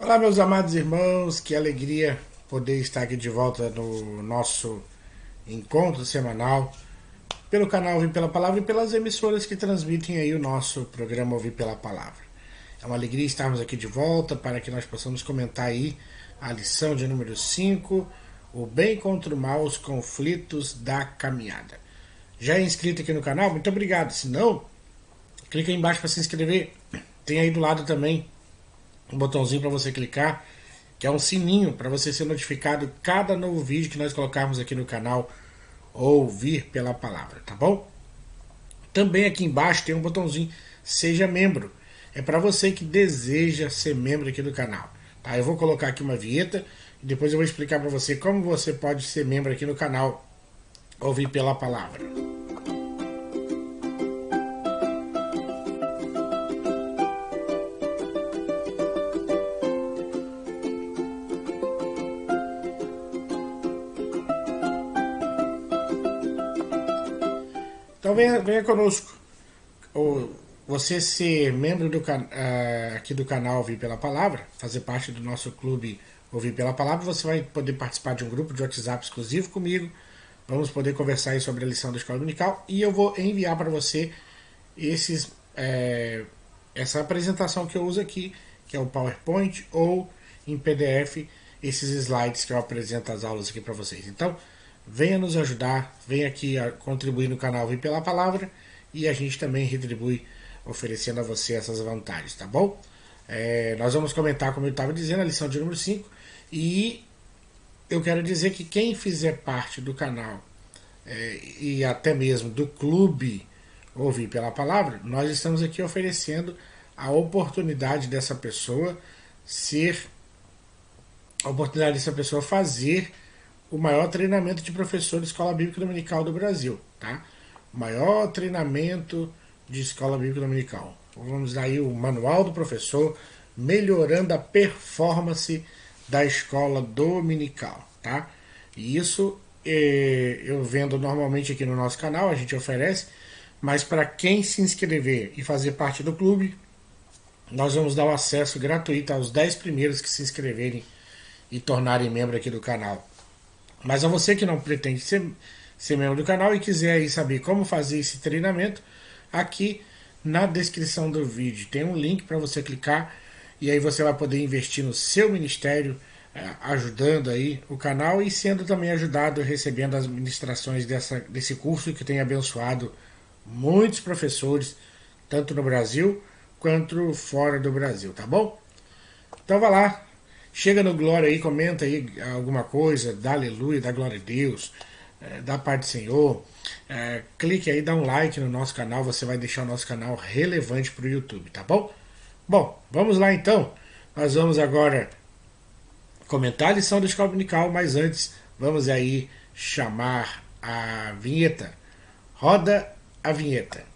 Olá, meus amados irmãos, que alegria poder estar aqui de volta no nosso encontro semanal pelo canal Ouvir pela Palavra e pelas emissoras que transmitem aí o nosso programa Ouvir pela Palavra. É uma alegria estarmos aqui de volta para que nós possamos comentar aí a lição de número 5, o bem contra o mal, os conflitos da caminhada. Já é inscrito aqui no canal? Muito obrigado. Se não, clica aí embaixo para se inscrever. Tem aí do lado também um botãozinho para você clicar, que é um sininho para você ser notificado cada novo vídeo que nós colocarmos aqui no canal Ouvir pela Palavra, tá bom? Também aqui embaixo tem um botãozinho Seja Membro. É para você que deseja ser membro aqui do canal. Tá? Eu vou colocar aqui uma vinheta e depois eu vou explicar para você como você pode ser membro aqui no canal Ouvir pela Palavra. Então venha conosco. Você ser membro aqui do canal Ouvir pela Palavra, fazer parte do nosso clube Ouvir pela Palavra, você vai poder participar de um grupo de WhatsApp exclusivo comigo. Vamos poder conversar aí sobre a lição da Escola Dominical e eu vou enviar para você essa apresentação que eu uso aqui, que é o PowerPoint ou em PDF, esses slides que eu apresento as aulas aqui para vocês. Então, venha nos ajudar, venha aqui contribuir no canal Ouvir pela Palavra e a gente também retribui oferecendo a você essas vantagens, tá bom? Nós vamos comentar, como eu estava dizendo, a lição de número 5 e eu quero dizer que quem fizer parte do canal e até mesmo do clube Ouvir pela Palavra, nós estamos aqui oferecendo a oportunidade dessa pessoa fazer o maior treinamento de professor de Escola Bíblica Dominical do Brasil, tá? O maior treinamento de Escola Bíblica Dominical. Vamos dar aí o manual do professor, melhorando a performance da escola dominical, tá? E isso eu vendo normalmente aqui no nosso canal, a gente oferece, mas para quem se inscrever e fazer parte do clube, nós vamos dar o acesso gratuito aos 10 primeiros que se inscreverem e tornarem membro aqui do canal. Mas a você que não pretende ser membro do canal e quiser aí saber como fazer esse treinamento, aqui na descrição do vídeo tem um link para você clicar e aí você vai poder investir no seu ministério, ajudando aí o canal e sendo também ajudado recebendo as ministrações desse curso que tem abençoado muitos professores, tanto no Brasil quanto fora do Brasil, tá bom? Então vai lá, chega no Glória aí, comenta aí alguma coisa, dá aleluia, dá glória a Deus, dá paz do Senhor, clique aí, dá um like no nosso canal, você vai deixar o nosso canal relevante para o YouTube, tá bom? Bom, vamos lá então, nós vamos agora comentar a lição da Escola Dominical, mas antes vamos aí chamar a vinheta. Roda a vinheta.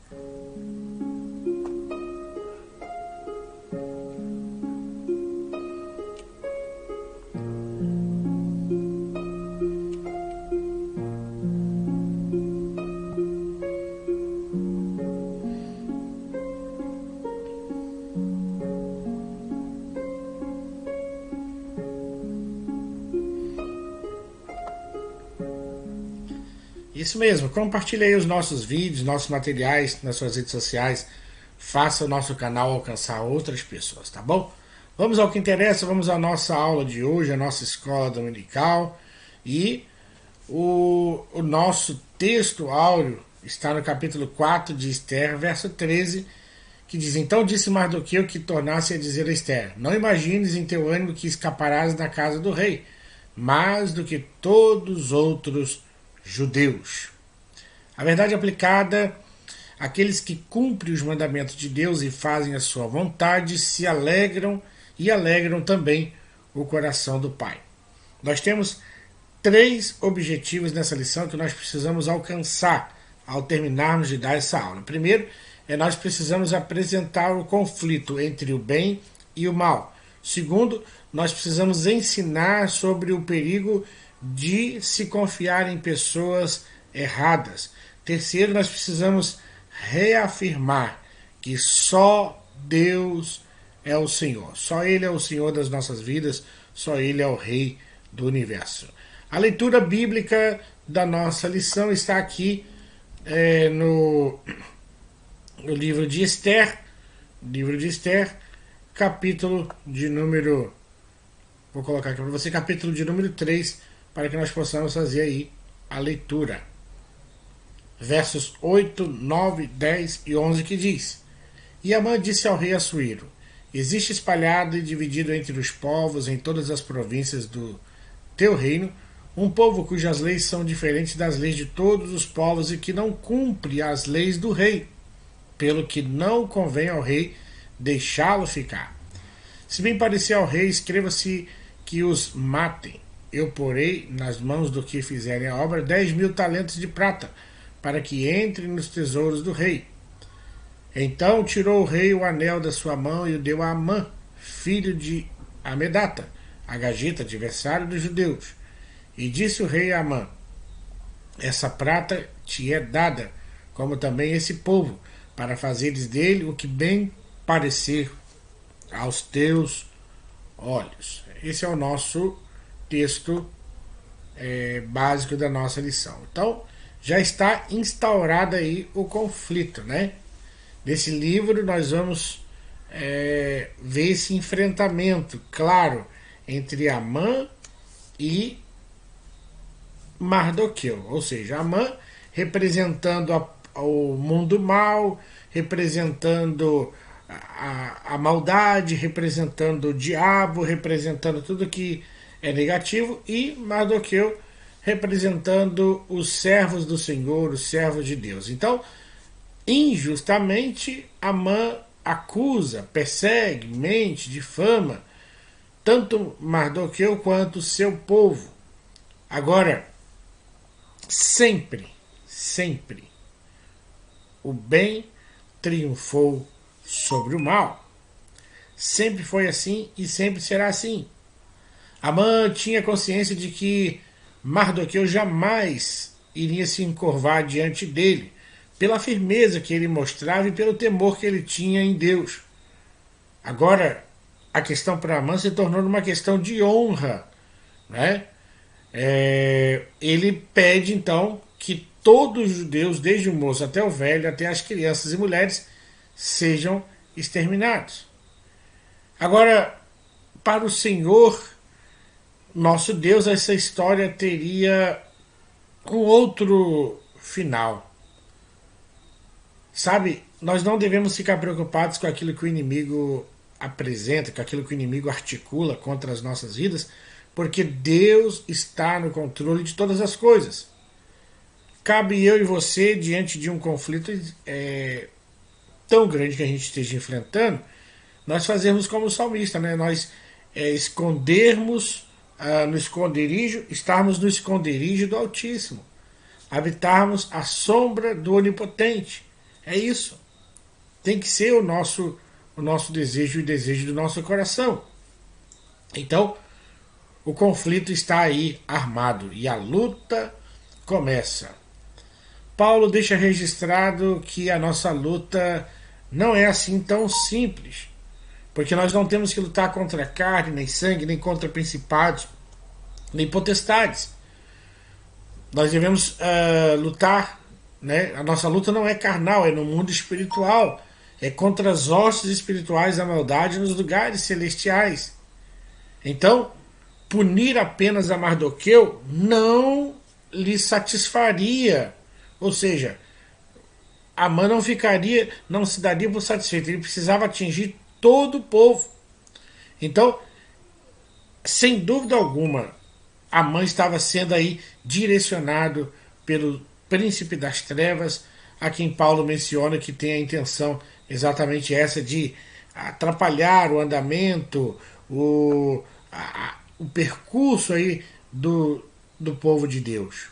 Isso mesmo, compartilhe aí os nossos vídeos, nossos materiais nas suas redes sociais. Faça o nosso canal alcançar outras pessoas, tá bom? Vamos ao que interessa, vamos à nossa aula de hoje, a nossa escola dominical. E o nosso texto áureo está no capítulo 4 de Esther, verso 13, que diz: Então disse Mardoqueu que tornasse a dizer a Esther: Não imagines em teu ânimo que escaparás da casa do rei, mais do que todos os outros judeus. A verdade aplicada, aqueles que cumprem os mandamentos de Deus e fazem a sua vontade se alegram e alegram também o coração do Pai. Nós temos 3 objetivos nessa lição que nós precisamos alcançar ao terminarmos de dar essa aula. Primeiro, nós precisamos apresentar o conflito entre o bem e o mal. Segundo, nós precisamos ensinar sobre o perigo de se confiar em pessoas erradas. Terceiro, nós precisamos reafirmar que só Deus é o Senhor. Só Ele é o Senhor das nossas vidas, só Ele é o Rei do universo. A leitura bíblica da nossa lição está aqui no livro de Esther, capítulo de número, vou colocar aqui para você, capítulo de número 3, para que nós possamos fazer aí a leitura. Versos 8, 9, 10 e 11 que diz: E Amã disse ao rei Assuero: Existe espalhado e dividido entre os povos em todas as províncias do teu reino um povo cujas leis são diferentes das leis de todos os povos e que não cumpre as leis do rei, pelo que não convém ao rei deixá-lo ficar. Se bem parecer ao rei, escreva-se que os matem. Eu porei nas mãos do que fizerem a obra 10.000 talentos de prata, para que entre nos tesouros do rei. Então tirou o rei o anel da sua mão e o deu a Amã, filho de Amedata, agagita, adversário dos judeus. E disse o rei a Amã: Essa prata te é dada, como também esse povo, para fazeres dele o que bem parecer aos teus olhos. Esse é o nosso texto básico da nossa lição. Então, já está instaurado aí o conflito, né? Nesse livro nós vamos ver esse enfrentamento, claro, entre Amã e Mardoqueu, ou seja, Amã representando o mundo mal, representando a maldade, representando o diabo, representando tudo que é negativo, e Mardoqueu representando os servos do Senhor, os servos de Deus. Então, injustamente, Amã acusa, persegue, mente, difama tanto Mardoqueu quanto seu povo. Agora, sempre o bem triunfou sobre o mal. Sempre foi assim e sempre será assim. Amã tinha consciência de que Mardoqueu jamais iria se encurvar diante dele, pela firmeza que ele mostrava e pelo temor que ele tinha em Deus. Agora, a questão para Amã se tornou uma questão de honra, né? Ele pede então que todos os judeus, desde o moço até o velho, até as crianças e mulheres, sejam exterminados. Agora, para o Senhor, nosso Deus, essa história teria um outro final. Sabe, nós não devemos ficar preocupados com aquilo que o inimigo apresenta, com aquilo que o inimigo articula contra as nossas vidas, porque Deus está no controle de todas as coisas. Cabe eu e você, diante de um conflito tão grande que a gente esteja enfrentando, nós fazermos como o salmista, né? Nós escondermos no esconderijo, estarmos no esconderijo do Altíssimo, habitarmos a sombra do Onipotente. É isso. Tem que ser o nosso desejo e o desejo do nosso coração. Então, o conflito está aí armado e a luta começa. Paulo deixa registrado que a nossa luta não é assim tão simples, porque nós não temos que lutar contra carne, nem sangue, nem contra principados, nem potestades. Nós devemos lutar, né? A nossa luta não é carnal, é no mundo espiritual, é contra as hostes espirituais da maldade nos lugares celestiais. Então, punir apenas a Mardoqueu não lhe satisfaria, ou seja, Amã não se daria por satisfeito, ele precisava atingir todo o povo. Então, sem dúvida alguma, Amã estava sendo aí direcionado pelo príncipe das trevas, a quem Paulo menciona que tem a intenção exatamente essa de atrapalhar o andamento, o percurso aí do povo de Deus.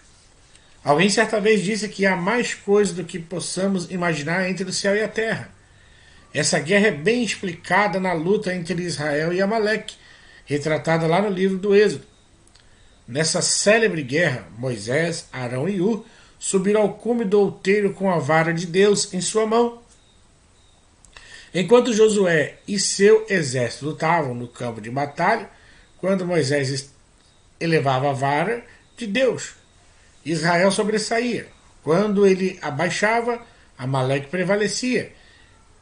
Alguém certa vez disse que há mais coisa do que possamos imaginar entre o céu e a terra. Essa guerra é bem explicada na luta entre Israel e Amaleque, retratada lá no livro do Êxodo. Nessa célebre guerra, Moisés, Arão e Ur subiram ao cume do outeiro com a vara de Deus em sua mão. Enquanto Josué e seu exército lutavam no campo de batalha, quando Moisés elevava a vara de Deus, Israel sobressaía. Quando ele abaixava, Amaleque prevalecia.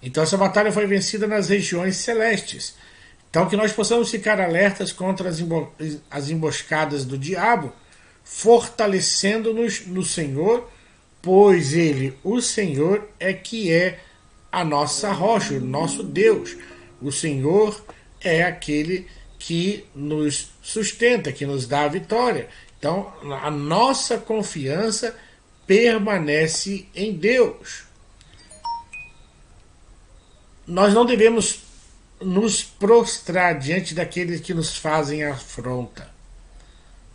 Então essa batalha foi vencida nas regiões celestes. Então que nós possamos ficar alertas contra as emboscadas do diabo, fortalecendo-nos no Senhor, pois ele, o Senhor, é que é a nossa rocha, o nosso Deus. O Senhor é aquele que nos sustenta, que nos dá a vitória. Então, a nossa confiança permanece em Deus. Nós não devemos nos prostrar diante daqueles que nos fazem afronta.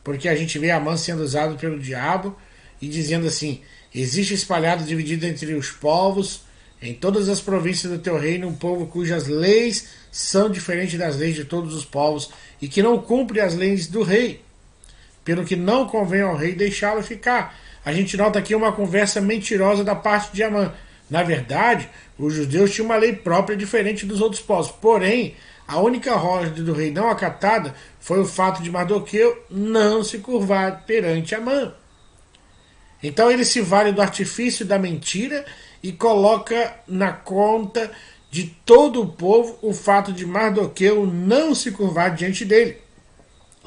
Porque a gente vê Amã sendo usado pelo diabo e dizendo assim: existe espalhado, dividido entre os povos, em todas as províncias do teu reino, um povo cujas leis são diferentes das leis de todos os povos e que não cumpre as leis do rei, pelo que não convém ao rei deixá-lo ficar. A gente nota aqui uma conversa mentirosa da parte de Amã. Na verdade, os judeus tinham uma lei própria diferente dos outros povos. Porém, a única ordem do rei não acatada foi o fato de Mardoqueu não se curvar perante Amã. Então ele se vale do artifício da mentira e coloca na conta de todo o povo o fato de Mardoqueu não se curvar diante dele,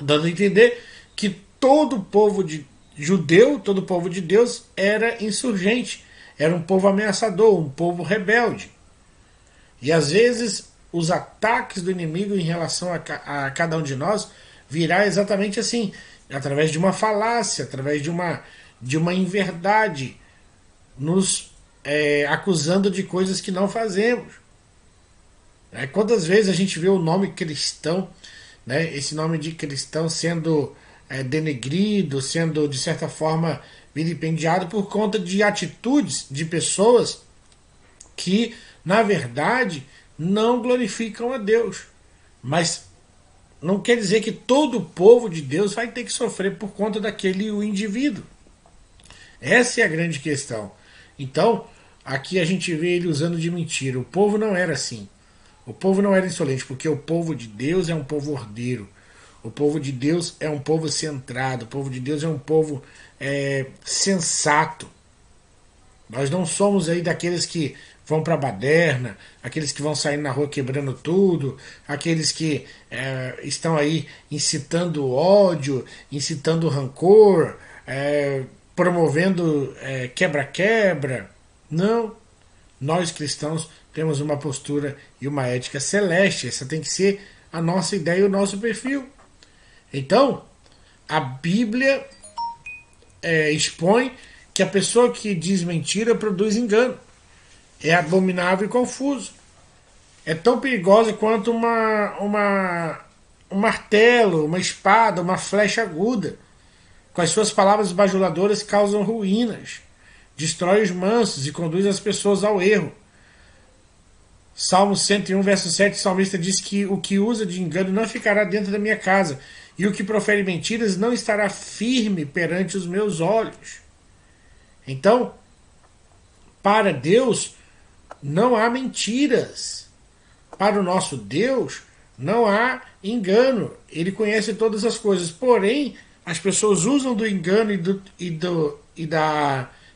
dando a entender que todo o povo judeu, todo o povo de Deus era insurgente, era um povo ameaçador, um povo rebelde. E às vezes os ataques do inimigo em relação a cada um de nós virá exatamente assim, através de uma falácia, através de uma inverdade, nos acusando de coisas que não fazemos. Quantas vezes a gente vê o nome cristão, né, esse nome de cristão sendo denegrido, sendo de certa forma vilipendiado por conta de atitudes de pessoas que, na verdade, não glorificam a Deus. Mas não quer dizer que todo o povo de Deus vai ter que sofrer por conta daquele indivíduo. Essa é a grande questão. Então, aqui a gente vê ele usando de mentira. O povo não era assim. O povo não era insolente, porque o povo de Deus é um povo ordeiro. O povo de Deus é um povo centrado. O povo de Deus é um povo sensato. Nós não somos aí daqueles que vão para a baderna, aqueles que vão sair na rua quebrando tudo, aqueles que estão aí incitando ódio, incitando rancor, promovendo quebra-quebra. Não. Nós cristãos temos uma postura e uma ética celeste. Essa tem que ser a nossa ideia e o nosso perfil. Então, a Bíblia expõe que a pessoa que diz mentira produz engano. É abominável e confuso. É tão perigosa quanto um martelo, uma espada, uma flecha aguda. Com as suas palavras bajuladoras causam ruínas, destrói os mansos e conduz as pessoas ao erro. Salmo 101, verso 7, o salmista diz que o que usa de engano não ficará dentro da minha casa, e o que profere mentiras não estará firme perante os meus olhos. Então, para Deus não há mentiras. Para o nosso Deus não há engano. Ele conhece todas as coisas. Porém, as pessoas usam do engano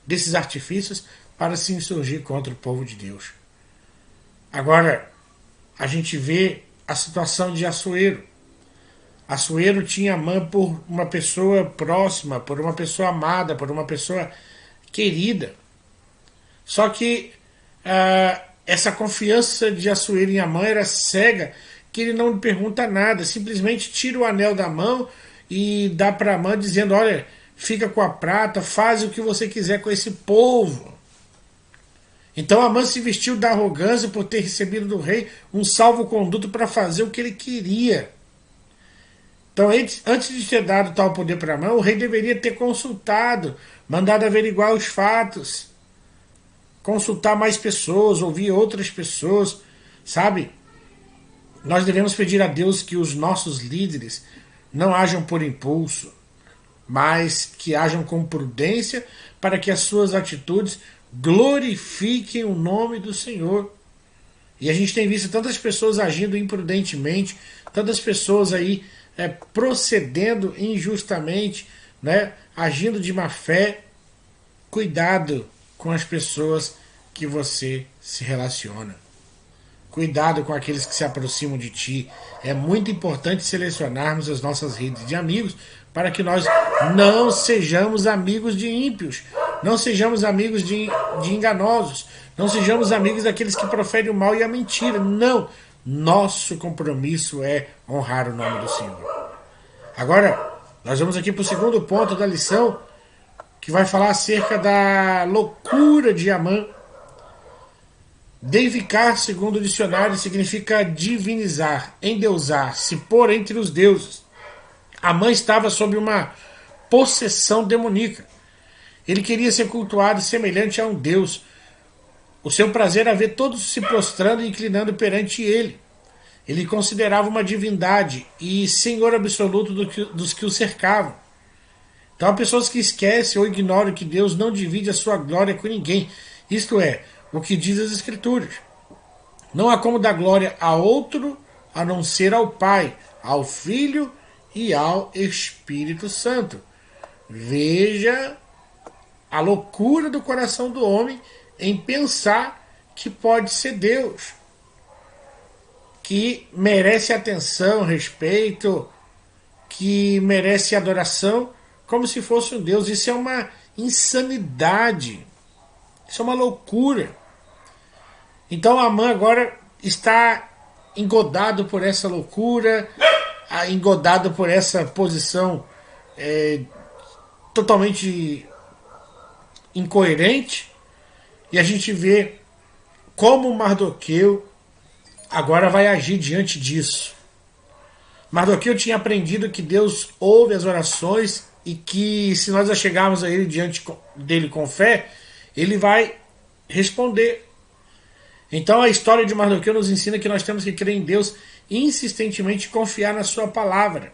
desses artifícios para se insurgir contra o povo de Deus. Agora, a gente vê a situação de Assuero. Assuero tinha Amã por uma pessoa próxima, por uma pessoa amada, por uma pessoa querida. Só que essa confiança de Assuero em Amã era cega, que ele não lhe pergunta nada, simplesmente tira o anel da mão e dá para Amã dizendo: olha, fica com a prata, faz o que você quiser com esse povo. Então Amã se vestiu da arrogância por ter recebido do rei um salvo-conduto para fazer o que ele queria. Então, antes de ter dado tal poder para Amã, o rei deveria ter consultado, mandado averiguar os fatos, consultar mais pessoas, ouvir outras pessoas, sabe? Nós devemos pedir a Deus que os nossos líderes não ajam por impulso, mas que ajam com prudência para que as suas atitudes glorifiquem o nome do Senhor. E a gente tem visto tantas pessoas agindo imprudentemente, tantas pessoas aí procedendo injustamente, né, agindo de má fé. Cuidado com as pessoas que você se relaciona. Cuidado com aqueles que se aproximam de ti. É muito importante selecionarmos as nossas redes de amigos para que nós não sejamos amigos de ímpios, não sejamos amigos de enganosos, não sejamos amigos daqueles que proferem o mal e a mentira. Não! Nosso compromisso é honrar o nome do Senhor. Agora, nós vamos aqui para o segundo ponto da lição, que vai falar acerca da loucura de Amã. Deificar, segundo o dicionário, significa divinizar, endeusar, se pôr entre os deuses. Amã estava sob uma possessão demoníaca. Ele queria ser cultuado semelhante a um deus. O seu prazer era ver todos se prostrando e inclinando perante ele. Ele considerava uma divindade e senhor absoluto dos que o cercavam. Então há pessoas que esquecem ou ignoram que Deus não divide a sua glória com ninguém. Isto é, o que diz as Escrituras. Não há como dar glória a outro a não ser ao Pai, ao Filho e ao Espírito Santo. Veja a loucura do coração do homem em pensar que pode ser Deus, que merece atenção, respeito, que merece adoração, como se fosse um Deus. Isso é uma insanidade. Isso é uma loucura. Então Amã agora está engodado por essa loucura, engodado por essa posição totalmente incoerente. E a gente vê como Mardoqueu agora vai agir diante disso. Mardoqueu tinha aprendido que Deus ouve as orações e que se nós chegarmos a ele diante dele com fé, ele vai responder. Então a história de Mardoqueu nos ensina que nós temos que crer em Deus insistentemente e confiar na sua palavra.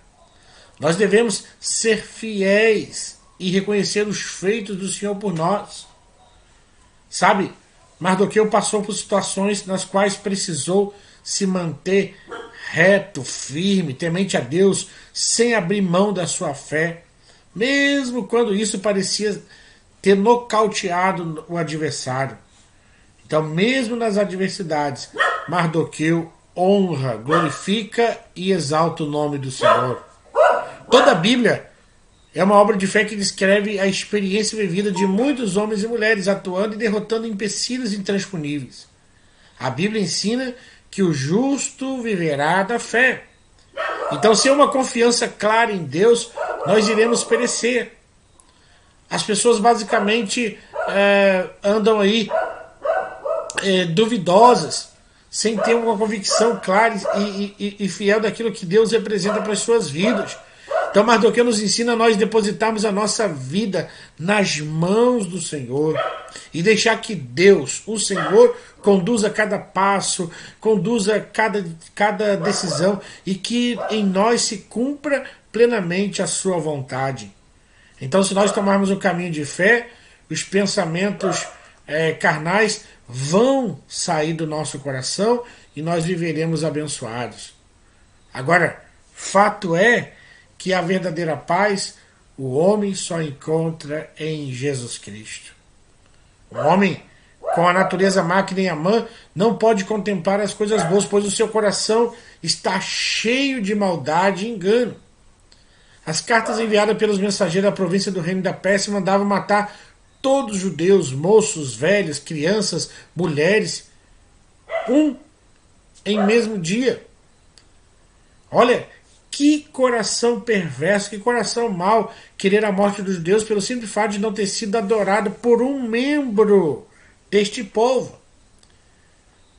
Nós devemos ser fiéis e reconhecer os feitos do Senhor por nós. Sabe, Mardoqueu passou por situações nas quais precisou se manter reto, firme, temente a Deus, sem abrir mão da sua fé, mesmo quando isso parecia ter nocauteado o adversário. Então, mesmo nas adversidades, Mardoqueu honra, glorifica e exalta o nome do Senhor. Toda a Bíblia é uma obra de fé que descreve a experiência vivida de muitos homens e mulheres atuando e derrotando empecilhos intransponíveis. A Bíblia ensina que o justo viverá da fé. Então, sem uma confiança clara em Deus, nós iremos perecer. As pessoas basicamente andam aí duvidosas, sem ter uma convicção clara e fiel daquilo que Deus representa para as suas vidas. Então Mardoqueu nos ensina a nós depositarmos a nossa vida nas mãos do Senhor e deixar que Deus, o Senhor, conduza cada passo, conduza cada decisão e que em nós se cumpra plenamente a sua vontade. Então, se nós tomarmos o caminho de fé, os pensamentos carnais vão sair do nosso coração e nós viveremos abençoados. Agora, fato é que a verdadeira paz o homem só encontra em Jesus Cristo. O homem, com a natureza má que nem Amã, não pode contemplar as coisas boas, pois o seu coração está cheio de maldade e engano. As cartas enviadas pelos mensageiros da província do reino da Pérsia mandavam matar todos os judeus, moços, velhos, crianças, mulheres, em mesmo dia. Olha, que coração perverso, que coração mau, querer a morte dos judeus pelo simples fato de não ter sido adorado por um membro deste povo.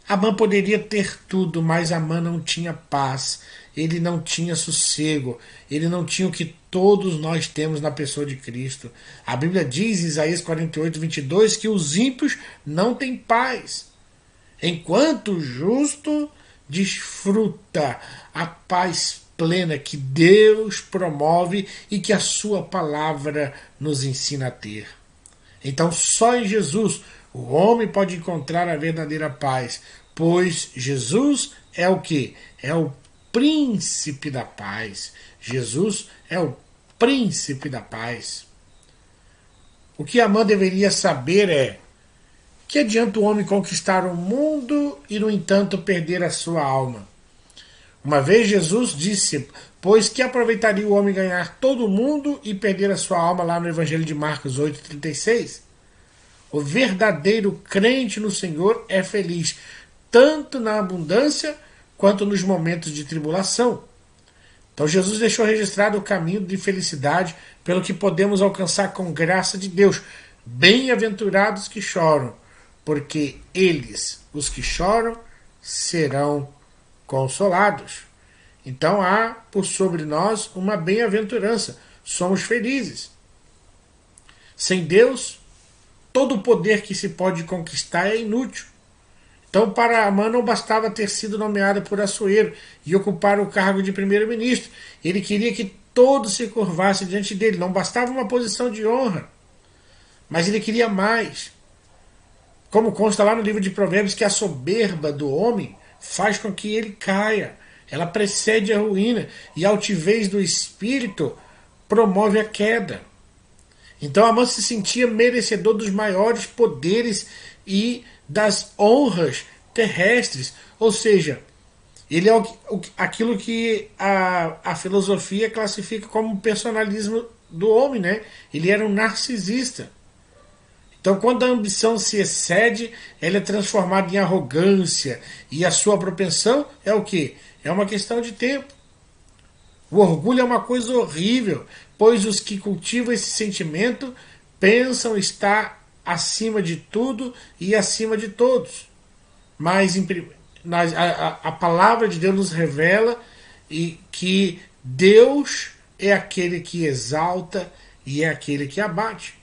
Amã poderia ter tudo, mas Amã não tinha paz, ele não tinha sossego, ele não tinha o que todos nós temos na pessoa de Cristo. A Bíblia diz em Isaías 48, 22, que os ímpios não têm paz, enquanto o justo desfruta a paz plena que Deus promove e que a sua palavra nos ensina a ter. Então só em Jesus o homem pode encontrar a verdadeira paz, pois Jesus é o que? É o príncipe da paz. Jesus é o príncipe da paz. O que Amã deveria saber é: que adianta o homem conquistar o mundo e, no entanto, perder a sua alma? Uma vez Jesus disse: pois que aproveitaria o homem ganhar todo o mundo e perder a sua alma, lá no Evangelho de Marcos 8,36? O verdadeiro crente no Senhor é feliz, tanto na abundância quanto nos momentos de tribulação. Então Jesus deixou registrado o caminho de felicidade pelo que podemos alcançar com graça de Deus. Bem-aventurados que choram, porque eles, os que choram, serão consolados. Então há por sobre nós uma bem-aventurança. Somos felizes. Sem Deus, todo o poder que se pode conquistar é inútil. Então, para Amã não bastava ter sido nomeado por Assuero e ocupar o cargo de primeiro-ministro. Ele queria que todos se curvassem diante dele. Não bastava uma posição de honra, mas ele queria mais. Como consta lá no livro de Provérbios, que a soberba do homem faz com que ele caia. Ela precede a ruína, e a altivez do espírito promove a queda. Então Amã se sentia merecedor dos maiores poderes e das honras terrestres. Ou seja, ele é aquilo que a filosofia classifica como personalismo do homem, né? Ele era um narcisista. Então, quando a ambição se excede, ela é transformada em arrogância, e a sua propensão é o quê? É uma questão de tempo. O orgulho é uma coisa horrível, pois os que cultivam esse sentimento pensam estar acima de tudo e acima de todos. Mas a palavra de Deus nos revela que Deus é aquele que exalta e é aquele que abate.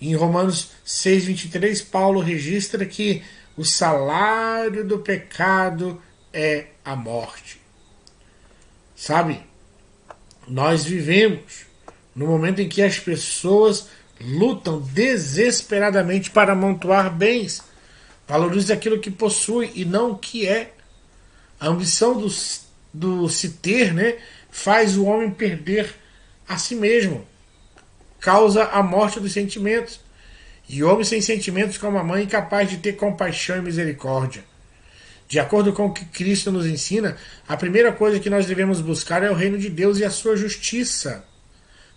Em Romanos 6,23, Paulo registra que o salário do pecado é a morte. Sabe? Nós vivemos no momento em que as pessoas lutam desesperadamente para amontoar bens. Valoriza aquilo que possui e não o que é. A ambição do se ter, né, faz o homem perder a si mesmo. Causa a morte dos sentimentos. E o homem sem sentimentos como a mãe é incapaz de ter compaixão e misericórdia. De acordo com o que Cristo nos ensina, a primeira coisa que nós devemos buscar é o reino de Deus e a sua justiça.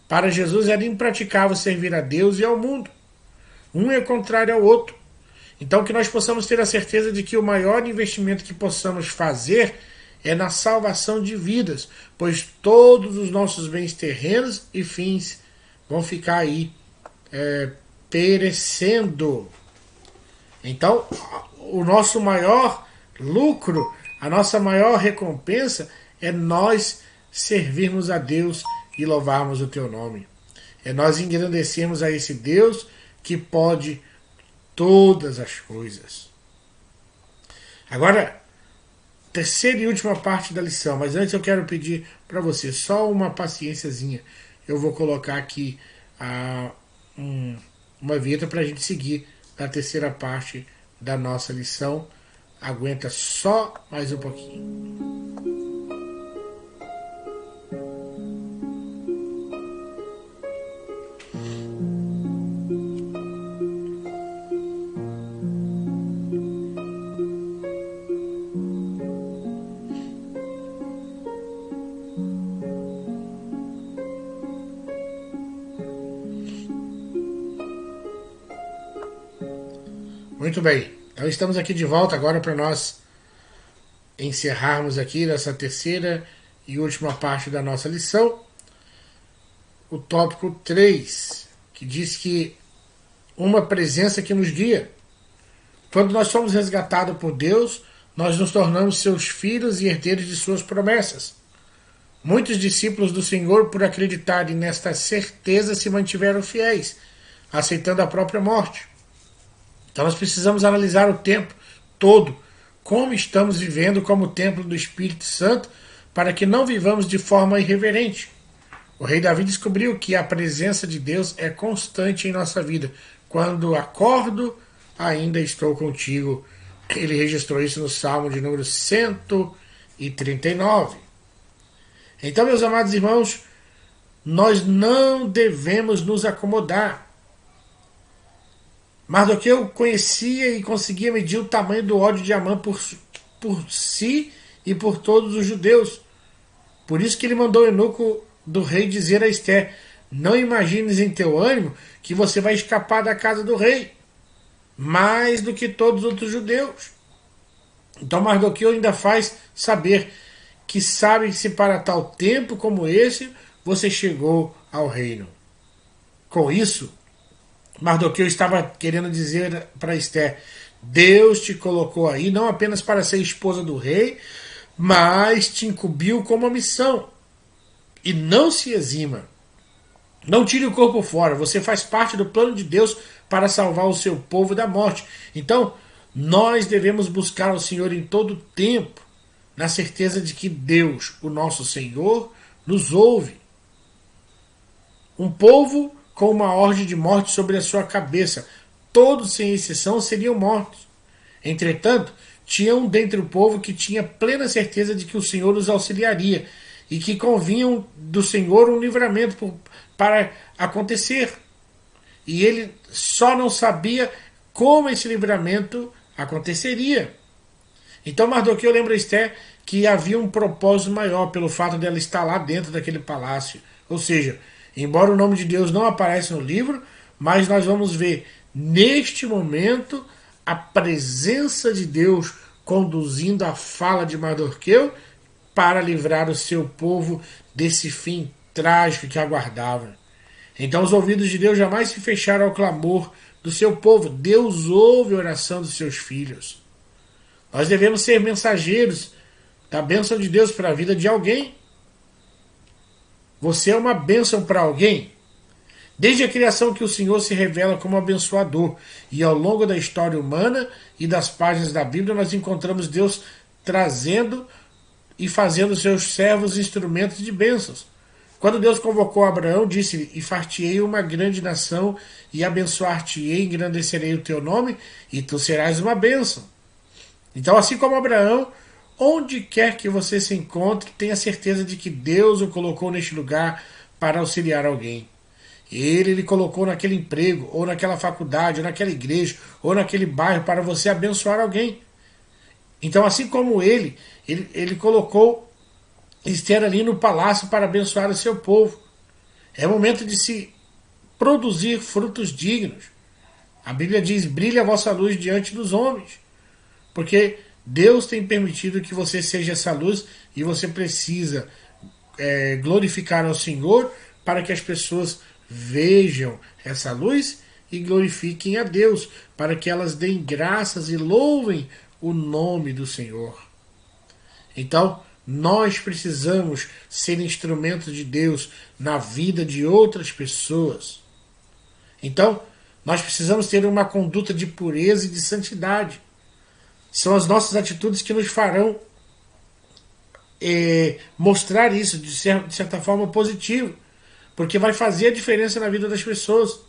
Para Jesus era impraticável servir a Deus e ao mundo. Um é contrário ao outro. Então que nós possamos ter a certeza de que o maior investimento que possamos fazer é na salvação de vidas, pois todos os nossos bens terrenos e fins vão ficar aí perecendo. Então, o nosso maior lucro, a nossa maior recompensa é nós servirmos a Deus e louvarmos o teu nome. É nós engrandecermos a esse Deus que pode todas as coisas. Agora, terceira e última parte da lição, mas antes eu quero pedir para você só uma paciênciazinha. Eu vou colocar aqui uma vinheta para a gente seguir na terceira parte da nossa lição. Aguenta só mais um pouquinho. Muito bem, então estamos aqui de volta agora para nós encerrarmos aqui nessa terceira e última parte da nossa lição, o tópico 3, que diz que uma presença que nos guia. Quando nós somos resgatados por Deus, nós nos tornamos seus filhos e herdeiros de suas promessas. Muitos discípulos do Senhor, por acreditarem nesta certeza, se mantiveram fiéis, aceitando a própria morte. Então nós precisamos analisar o tempo todo, como estamos vivendo como templo do Espírito Santo, para que não vivamos de forma irreverente. O rei Davi descobriu que a presença de Deus é constante em nossa vida. Quando acordo, ainda estou contigo. Ele registrou isso no Salmo de número 139. Então, meus amados irmãos, nós não devemos nos acomodar. Mardoqueu conhecia e conseguia medir o tamanho do ódio de Amã por si e por todos os judeus. Por isso que ele mandou o eunuco do rei dizer a Esther: não imagines em teu ânimo que você vai escapar da casa do rei, mais do que todos os outros judeus. Então Mardoqueu ainda faz saber que sabe-se para tal tempo como esse você chegou ao reino. Com isso, Mardoqueu estava querendo dizer para Esther: Deus te colocou aí não apenas para ser esposa do rei, mas te incumbiu com uma missão. E não se exima. Não tire o corpo fora. Você faz parte do plano de Deus para salvar o seu povo da morte. Então, nós devemos buscar o Senhor em todo o tempo, na certeza de que Deus, o nosso Senhor, nos ouve. Um povo com uma ordem de morte sobre a sua cabeça. Todos, sem exceção, seriam mortos. Entretanto, tinha um dentre o povo que tinha plena certeza de que o Senhor os auxiliaria e que convinham do Senhor um livramento para acontecer. E ele só não sabia como esse livramento aconteceria. Então Mardoqueu lembra a Esther que havia um propósito maior pelo fato dela estar lá dentro daquele palácio. Ou seja, embora o nome de Deus não apareça no livro, mas nós vamos ver neste momento a presença de Deus conduzindo a fala de Mardoqueu para livrar o seu povo desse fim trágico que aguardava. Então os ouvidos de Deus jamais se fecharam ao clamor do seu povo. Deus ouve a oração dos seus filhos. Nós devemos ser mensageiros da bênção de Deus para a vida de alguém. Você é uma bênção para alguém? Desde a criação que o Senhor se revela como abençoador, e ao longo da história humana e das páginas da Bíblia nós encontramos Deus trazendo e fazendo seus servos instrumentos de bênçãos. Quando Deus convocou Abraão, disse: e far-te-ei uma grande nação, e abençoar-te-ei, engrandecerei o teu nome, e tu serás uma bênção. Então, assim como Abraão, onde quer que você se encontre, tenha certeza de que Deus o colocou neste lugar para auxiliar alguém. Ele lhe colocou naquele emprego, ou naquela faculdade, ou naquela igreja, ou naquele bairro para você abençoar alguém. Então, assim como ele colocou Esther ali no palácio para abençoar o seu povo. É momento de se produzir frutos dignos. A Bíblia diz: brilhe a vossa luz diante dos homens. Porque Deus tem permitido que você seja essa luz e você precisa glorificar ao Senhor para que as pessoas vejam essa luz e glorifiquem a Deus, para que elas deem graças e louvem o nome do Senhor. Então, nós precisamos ser instrumentos de Deus na vida de outras pessoas. Então, nós precisamos ter uma conduta de pureza e de santidade. São as nossas atitudes que nos farão mostrar isso de certa forma positivo, porque vai fazer a diferença na vida das pessoas.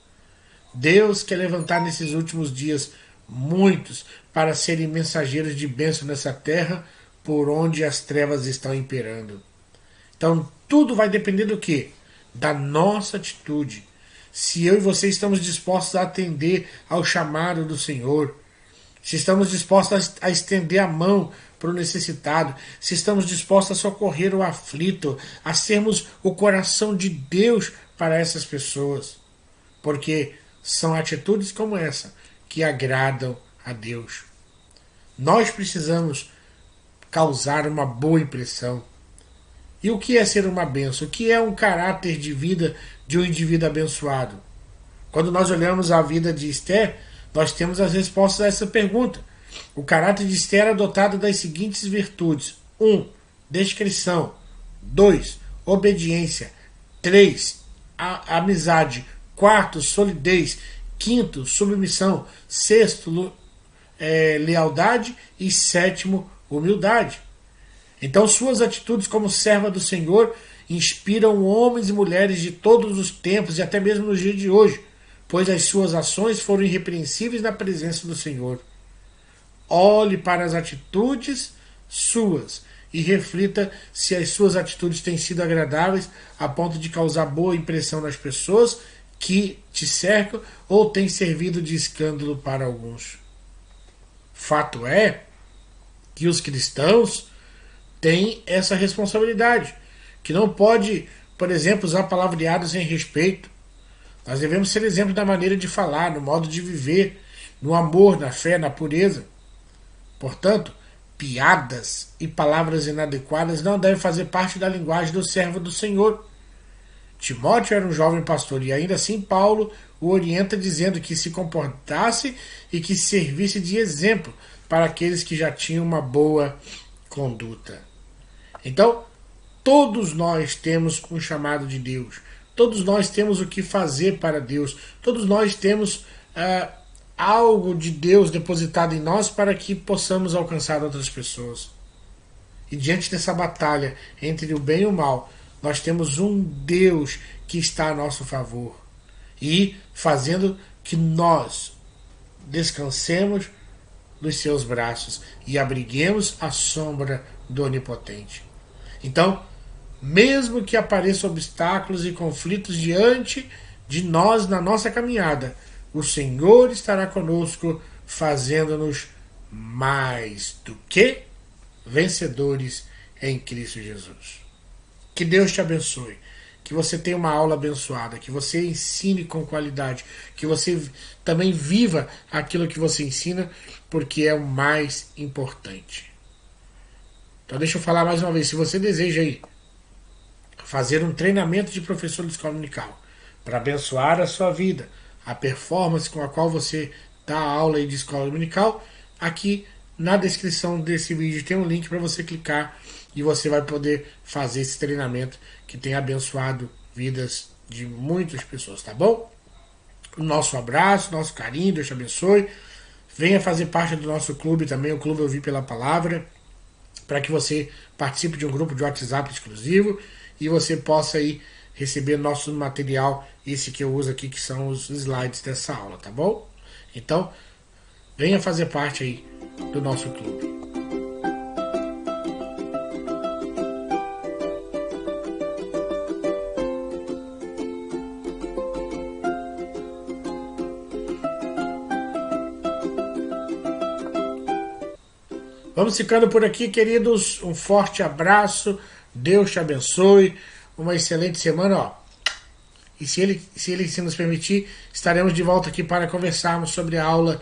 Deus quer levantar nesses últimos dias muitos para serem mensageiros de bênção nessa terra por onde as trevas estão imperando. Então tudo vai depender do quê? Da nossa atitude. Se eu e você estamos dispostos a atender ao chamado do Senhor, se estamos dispostos a estender a mão para o necessitado, se estamos dispostos a socorrer o aflito, a sermos o coração de Deus para essas pessoas. Porque são atitudes como essa que agradam a Deus. Nós precisamos causar uma boa impressão. E o que é ser uma bênção? O que é um caráter de vida de um indivíduo abençoado? Quando nós olhamos a vida de Esther, nós temos as respostas a essa pergunta. O caráter de Esther é dotado das seguintes virtudes: 1. Descrição. 2. Obediência. 3. Amizade. 4. Solidez. 5. Submissão. 6. Lealdade. E 7. Humildade. Então suas atitudes como serva do Senhor inspiram homens e mulheres de todos os tempos e até mesmo nos dias de hoje, pois as suas ações foram irrepreensíveis na presença do Senhor. olhe para as atitudes suas e reflita se as suas atitudes têm sido agradáveis a ponto de causar boa impressão nas pessoas que te cercam ou têm servido de escândalo para alguns. Fato é que os cristãos têm essa responsabilidade, que não pode, por exemplo, usar palavreados sem respeito. Nós devemos ser exemplo da maneira de falar, no modo de viver, no amor, na fé, na pureza. Portanto, piadas e palavras inadequadas não devem fazer parte da linguagem do servo do Senhor. Timóteo era um jovem pastor e ainda assim Paulo o orienta dizendo que se comportasse e que servisse de exemplo para aqueles que já tinham uma boa conduta. Então, todos nós temos um chamado de Deus. Todos nós temos o que fazer para Deus. Todos nós temos algo de Deus depositado em nós para que possamos alcançar outras pessoas. E diante dessa batalha entre o bem e o mal, nós temos um Deus que está a nosso favor e fazendo que nós descansemos nos seus braços e abriguemos a sombra do Onipotente. Então, mesmo que apareçam obstáculos e conflitos diante de nós na nossa caminhada, o Senhor estará conosco, fazendo-nos mais do que vencedores em Cristo Jesus. Que Deus te abençoe, que você tenha uma aula abençoada, que você ensine com qualidade, que você também viva aquilo que você ensina, porque é o mais importante. Então deixa eu falar mais uma vez, se você deseja aí fazer um treinamento de professor de escola dominical para abençoar a sua vida, a performance com a qual você dá a aula aí de escola dominical, aqui na descrição desse vídeo tem um link para você clicar e você vai poder fazer esse treinamento que tem abençoado vidas de muitas pessoas, tá bom? Nosso abraço, nosso carinho, Deus te abençoe. Venha fazer parte do nosso clube também, o Clube Ouvir pela Palavra, para que você participe de um grupo de WhatsApp exclusivo e você possa aí receber nosso material, esse que eu uso aqui, que são os slides dessa aula, tá bom? Então, venha fazer parte aí do nosso clube. Vamos ficando por aqui, queridos. Um forte abraço. Deus te abençoe. Uma excelente semana, ó. E se ele nos permitir, estaremos de volta aqui para conversarmos sobre a aula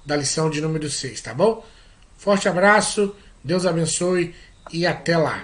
da lição de número 6, tá bom? Forte abraço, Deus abençoe e até lá.